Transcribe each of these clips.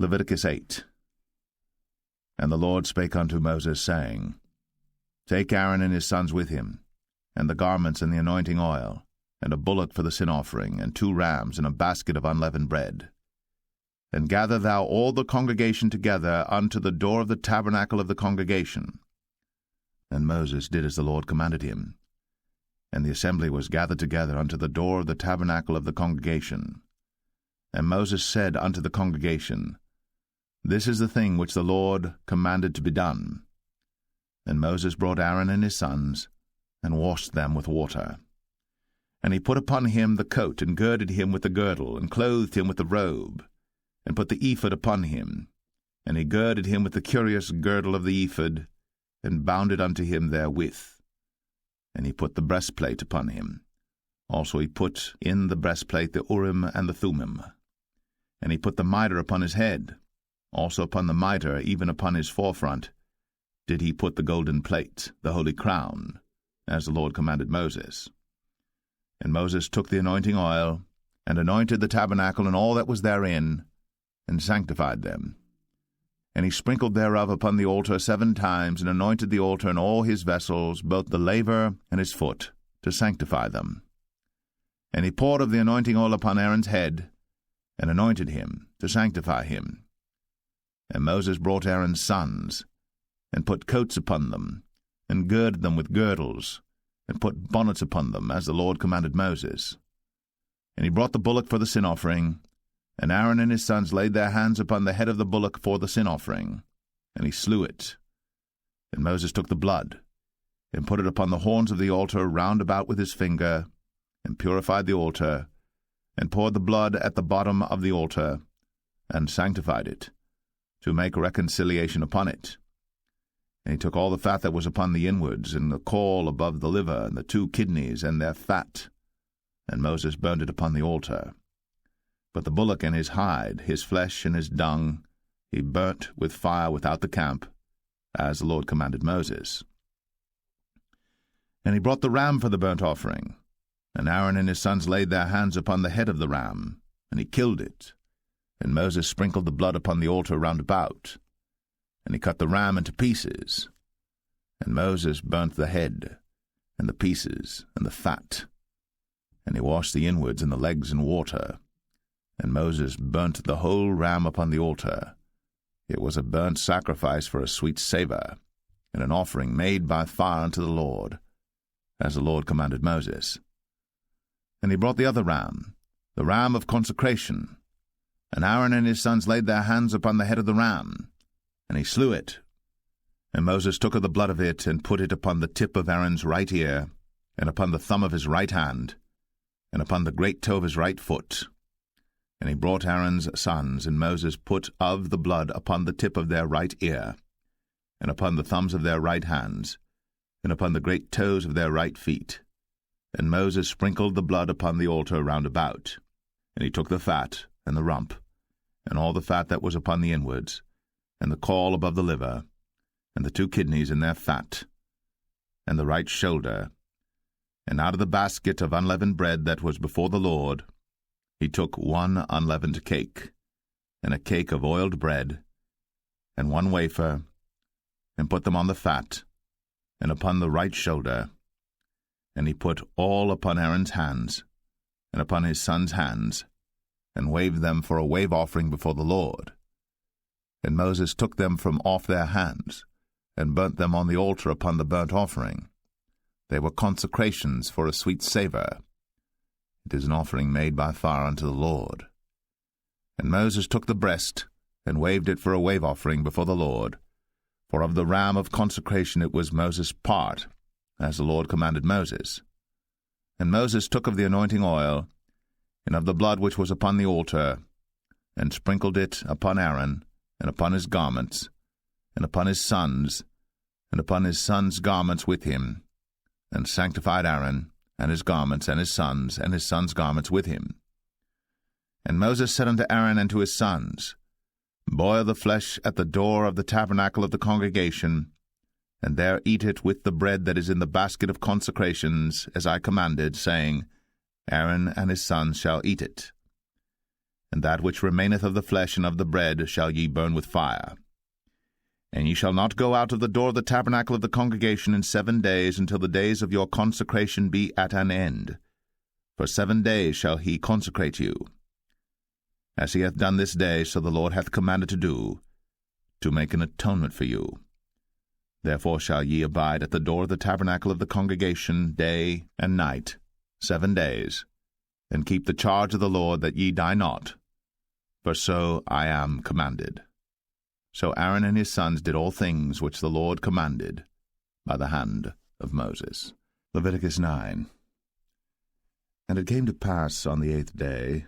Leviticus 8. And the Lord spake unto Moses, saying, Take Aaron and his sons with him, and the garments and the anointing oil, and a bullock for the sin offering, and 2 rams, and a basket of unleavened bread. And gather thou all the congregation together unto the door of the tabernacle of the congregation. And Moses did as the Lord commanded him. And the assembly was gathered together unto the door of the tabernacle of the congregation. And Moses said unto the congregation, This is the thing which the Lord commanded to be done. And Moses brought Aaron and his sons, and washed them with water. And he put upon him the coat, and girded him with the girdle, and clothed him with the robe, and put the ephod upon him. And he girded him with the curious girdle of the ephod, and bound it unto him therewith. And he put the breastplate upon him. Also he put in the breastplate the Urim and the Thummim. And he put the mitre upon his head. Also upon the mitre, even upon his forefront, did he put the golden plate, the holy crown, as the Lord commanded Moses. And Moses took the anointing oil, and anointed the tabernacle and all that was therein, and sanctified them. And he sprinkled thereof upon the altar 7 times, and anointed the altar and all his vessels, both the laver and his foot, to sanctify them. And he poured of the anointing oil upon Aaron's head, and anointed him, to sanctify him. And Moses brought Aaron's sons, and put coats upon them, and girded them with girdles, and put bonnets upon them, as the Lord commanded Moses. And he brought the bullock for the sin offering, and Aaron and his sons laid their hands upon the head of the bullock for the sin offering, and he slew it. And Moses took the blood, and put it upon the horns of the altar round about with his finger, and purified the altar, and poured the blood at the bottom of the altar, and sanctified it, to make reconciliation upon it. And he took all the fat that was upon the inwards, and the caul above the liver, and the 2 kidneys, and their fat, and Moses burned it upon the altar. But the bullock and his hide, his flesh and his dung, he burnt with fire without the camp, as the Lord commanded Moses. And he brought the ram for the burnt offering, and Aaron and his sons laid their hands upon the head of the ram, and he killed it. And Moses sprinkled the blood upon the altar round about, and he cut the ram into pieces. And Moses burnt the head, and the pieces, and the fat. And he washed the inwards and the legs in water. And Moses burnt the whole ram upon the altar. It was a burnt sacrifice for a sweet savour, and an offering made by fire unto the Lord, as the Lord commanded Moses. And he brought the other ram, the ram of consecration. And Aaron and his sons laid their hands upon the head of the ram, and he slew it. And Moses took of the blood of it, and put it upon the tip of Aaron's right ear, and upon the thumb of his right hand, and upon the great toe of his right foot. And he brought Aaron's sons, and Moses put of the blood upon the tip of their right ear, and upon the thumbs of their right hands, and upon the great toes of their right feet. And Moses sprinkled the blood upon the altar round about. And he took the fat, and the rump, and all the fat that was upon the inwards, and the caul above the liver, and the 2 kidneys and their fat, and the right shoulder, and out of the basket of unleavened bread that was before the Lord, he took 1 unleavened cake, and a cake of oiled bread, and 1 wafer, and put them on the fat, and upon the right shoulder. And he put all upon Aaron's hands, and upon his sons' hands, and waved them for a wave offering before the Lord. And Moses took them from off their hands, and burnt them on the altar upon the burnt offering. They were consecrations for a sweet savour. It is an offering made by fire unto the Lord. And Moses took the breast, and waved it for a wave offering before the Lord. For of the ram of consecration it was Moses' part, as the Lord commanded Moses. And Moses took of the anointing oil, and of the blood which was upon the altar, and sprinkled it upon Aaron, and upon his garments, and upon his sons, and upon his sons' garments with him, and sanctified Aaron, and his garments, and his sons' garments with him. And Moses said unto Aaron and to his sons, Boil the flesh at the door of the tabernacle of the congregation, and there eat it with the bread that is in the basket of consecrations, as I commanded, saying, Aaron and his sons shall eat it. and that which remaineth of the flesh and of the bread shall ye burn with fire. And ye shall not go out of the door of the tabernacle of the congregation in 7 days, until the days of your consecration be at an end. For 7 days shall he consecrate you. As he hath done this day, so the Lord hath commanded to do, to make an atonement for you. Therefore shall ye abide at the door of the tabernacle of the congregation day and night 7 days, and keep the charge of the Lord, that ye die not, for so I am commanded. So Aaron and his sons did all things which the Lord commanded by the hand of Moses. Leviticus 9. And it came to pass on the 8th day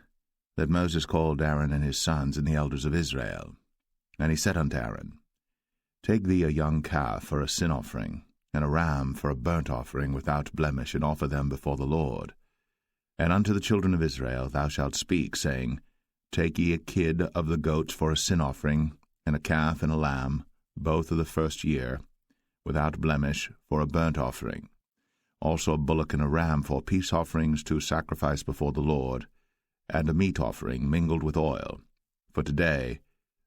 that Moses called Aaron and his sons and the elders of Israel. And he said unto Aaron, Take thee a young calf for a sin offering, and a ram for a burnt offering without blemish, and offer them before the Lord. And unto the children of Israel thou shalt speak, saying, Take ye a kid of the goats for a sin offering, and a calf and a lamb, both of the first year, without blemish, for a burnt offering. Also a bullock and a ram for peace offerings to sacrifice before the Lord, and a meat offering mingled with oil. For today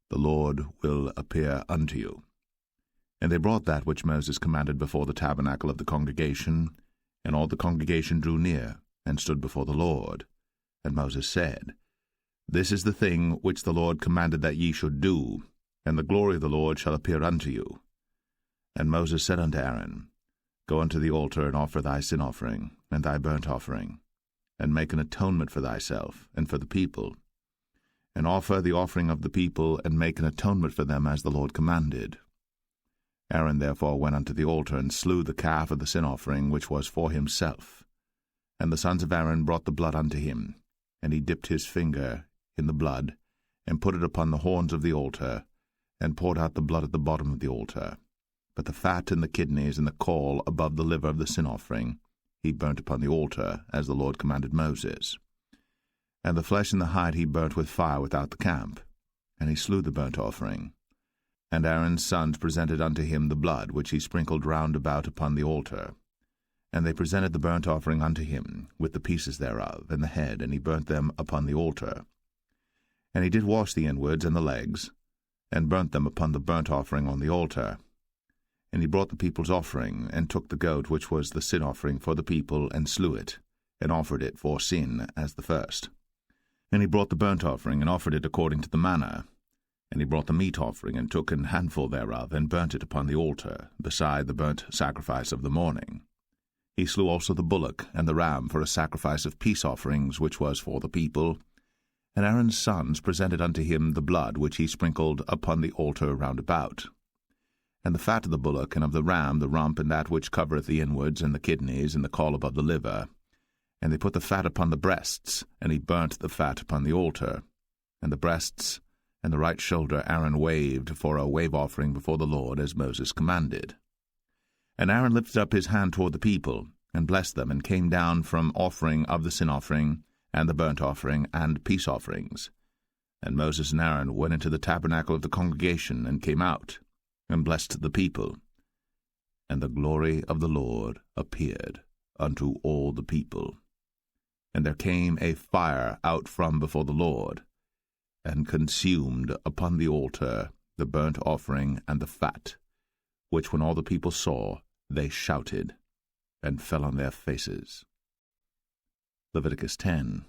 the Lord will appear unto you. And they brought that which Moses commanded before the tabernacle of the congregation, and all the congregation drew near, and stood before the Lord. And Moses said, This is the thing which the Lord commanded that ye should do, and the glory of the Lord shall appear unto you. And Moses said unto Aaron, Go unto the altar, and offer thy sin offering, and thy burnt offering, and make an atonement for thyself, and for the people. And offer the offering of the people, and make an atonement for them, as the Lord commanded. Aaron therefore went unto the altar, and slew the calf of the sin offering, which was for himself. And the sons of Aaron brought the blood unto him, and he dipped his finger in the blood, and put it upon the horns of the altar, and poured out the blood at the bottom of the altar. But the fat and the kidneys and the caul above the liver of the sin offering he burnt upon the altar, as the Lord commanded Moses. And the flesh and the hide he burnt with fire without the camp, and he slew the burnt offering. And Aaron's sons presented unto him the blood, which he sprinkled round about upon the altar. And they presented the burnt offering unto him, with the pieces thereof, and the head, and he burnt them upon the altar. And he did wash the inwards and the legs, and burnt them upon the burnt offering on the altar. And he brought the people's offering, and took the goat which was the sin offering for the people, and slew it, and offered it for sin as the first. And he brought the burnt offering, and offered it according to the manner. And he brought the meat offering, and took an handful thereof, and burnt it upon the altar, beside the burnt sacrifice of the morning. He slew also the bullock and the ram for a sacrifice of peace offerings, which was for the people. And Aaron's sons presented unto him the blood which he sprinkled upon the altar round about. And the fat of the bullock and of the ram, the rump, and that which covereth the inwards, and the kidneys, and the caul above the liver. And they put the fat upon the breasts, and he burnt the fat upon the altar. And the breasts and the right shoulder Aaron waved for a wave offering before the Lord, as Moses commanded. And Aaron lifted up his hand toward the people, and blessed them, and came down from offering of the sin offering, and the burnt offering, and peace offerings. And Moses and Aaron went into the tabernacle of the congregation, and came out, and blessed the people. And the glory of the Lord appeared unto all the people. And there came a fire out from before the Lord, and consumed upon the altar the burnt offering and the fat, which when all the people saw, they shouted, and fell on their faces. Leviticus 10.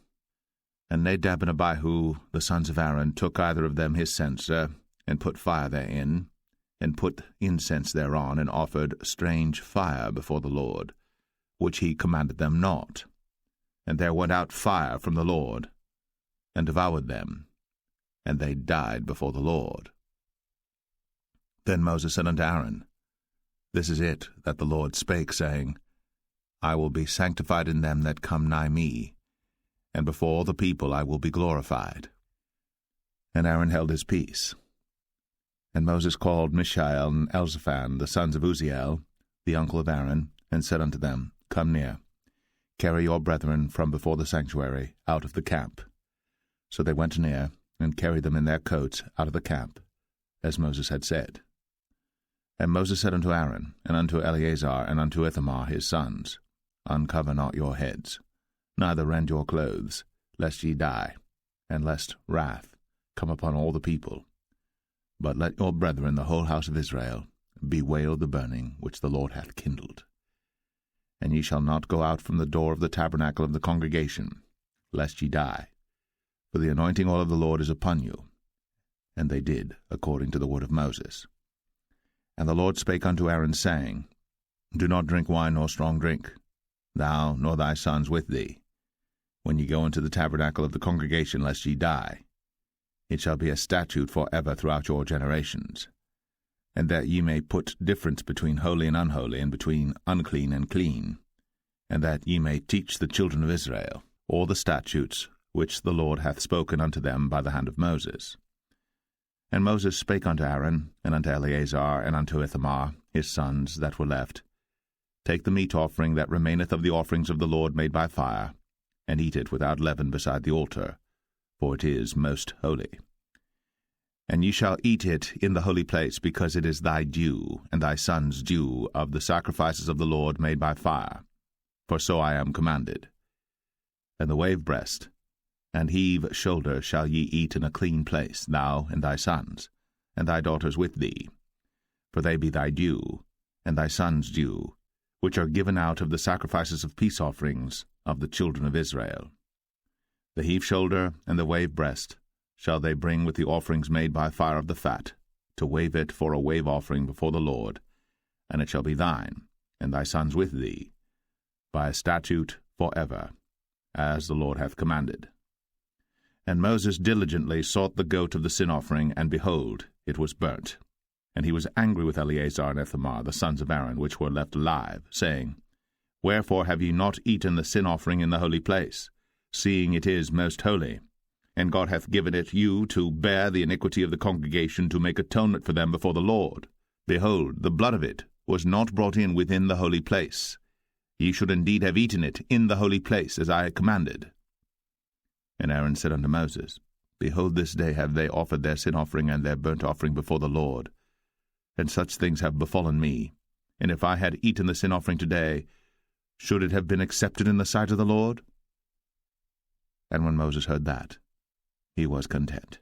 And Nadab and Abihu, the sons of Aaron, took either of them his censer, and put fire therein, and put incense thereon, and offered strange fire before the Lord, which he commanded them not. And there went out fire from the Lord, and devoured them, and they died before the Lord. Then Moses said unto Aaron, This is it that the Lord spake, saying, I will be sanctified in them that come nigh me, and before all the people I will be glorified. And Aaron held his peace. And Moses called Mishael and Elzaphan, the sons of Uzziel, the uncle of Aaron, and said unto them, Come near, carry your brethren from before the sanctuary out of the camp. So they went near, and carried them in their coats out of the camp, as Moses had said. And Moses said unto Aaron, and unto Eleazar, and unto Ithamar his sons, Uncover not your heads, neither rend your clothes, lest ye die. and lest wrath come upon all the people. But let your brethren, the whole house of Israel, bewail the burning which the Lord hath kindled. And ye shall not go out from the door of the tabernacle of the congregation, lest ye die. For the anointing oil of the Lord is upon you. And they did according to the word of Moses. And the Lord spake unto Aaron, saying, Do not drink wine nor strong drink, thou nor thy sons with thee, when ye go into the tabernacle of the congregation, lest ye die. It shall be a statute for ever throughout your generations. And that ye may put difference between holy and unholy, and between unclean and clean, and that ye may teach the children of Israel all the statutes which the Lord hath spoken unto them by the hand of Moses. And Moses spake unto Aaron, and unto Eleazar, and unto Ithamar, his sons that were left, Take the meat offering that remaineth of the offerings of the Lord made by fire, and eat it without leaven beside the altar, for it is most holy. And ye shall eat it in the holy place, because it is thy due, and thy son's due, of the sacrifices of the Lord made by fire, for so I am commanded. And the wave breast and heave shoulder shall ye eat in a clean place, thou and thy sons, and thy daughters with thee, for they be thy due, and thy son's due, which are given out of the sacrifices of peace offerings of the children of Israel. The heave shoulder and the wave breast shall they bring with the offerings made by fire of the fat, to wave it for a wave offering before the Lord, and it shall be thine, and thy sons with thee, by a statute for ever, as the Lord hath commanded. And Moses diligently sought the goat of the sin offering, and behold, it was burnt. And he was angry with Eleazar and Ithamar, the sons of Aaron, which were left alive, saying, Wherefore have ye not eaten the sin offering in the holy place, seeing it is most holy? And God hath given it you to bear the iniquity of the congregation, to make atonement for them before the Lord. Behold, the blood of it was not brought in within the holy place. Ye should indeed have eaten it in the holy place, as I commanded. And Aaron said unto Moses, Behold, this day have they offered their sin offering and their burnt offering before the Lord, and such things have befallen me. And if I had eaten the sin offering today, should it have been accepted in the sight of the Lord? And when Moses heard that, he was content.